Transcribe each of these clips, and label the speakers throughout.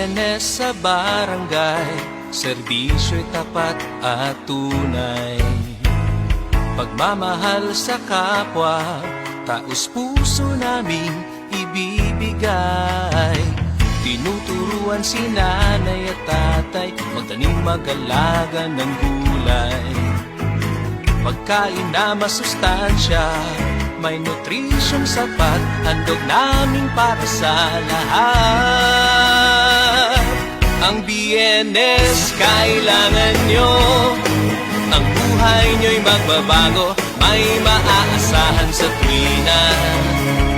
Speaker 1: BNS sa barangay, serbisyo'y tapat at tunay. Pagmamahal sa kapwa, taos puso naming ibibigay. Tinuturuan si nanay at tatay, magtanim mag-alaga ng gulay. Pagkain na masustansya, may nutrisyong sapat, handog namin para sa lahat. Ang BNS kailangan nyo, ang buhay nyo'y magbabago, may maaasahan sa tuwina,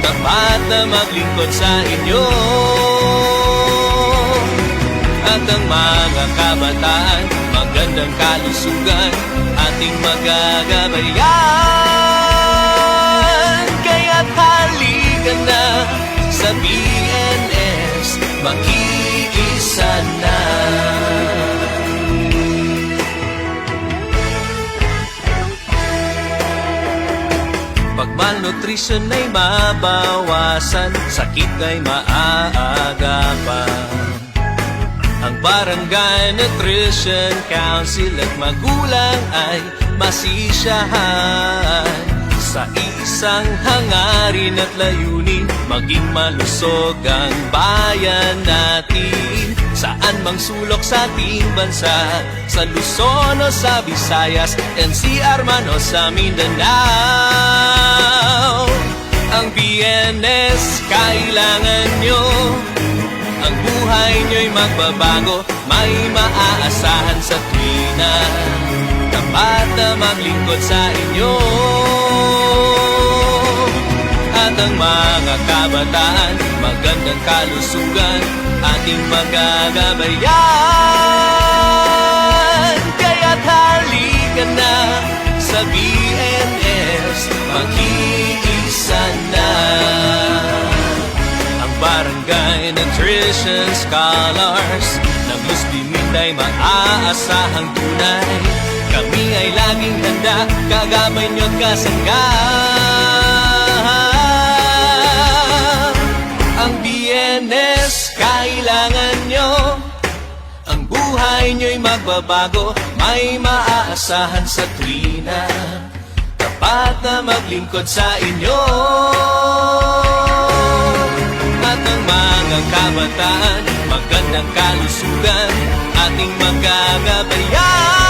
Speaker 1: tapat na maglingkod sa inyo. At ang mga kabataan, magandang kalusugan, ating magagabayan. Kaya't halika na sa BNS, makiisa na. Pag malnutrition ay mabawasan, sakit ay maaagapan. Ang Barangay Nutrition Council at magulang ay masisiyahan sa isang hangarin at layunin, maging malusog ang bayan natin. Saan mang sulok sa ating bansa, sa Luzon o sa Visayas, NCR man o sa Mindanao. Ang BNS kailangan nyo, ang buhay nyo'y magbabago, may maaasahan sa tuwina, tapat na maglingkod sa inyo. At ang mga kabataan, magandang kalusugan, ating magagabayan. Kaya't halika na sa BNS, makiisa na. Ang Barangay Nutrition Scholars ng Luz Diminday, maaasahang tunay. Kami ay laging handa, kagabay nyo't kasangga. Ang BNS kailangan nyo, ang buhay nyo'y magbabago, may maaasahan sa tuwina, tapat na maglingkod sa inyo. At ang mga kabataan, magandang kalusugan, ating magagabayan.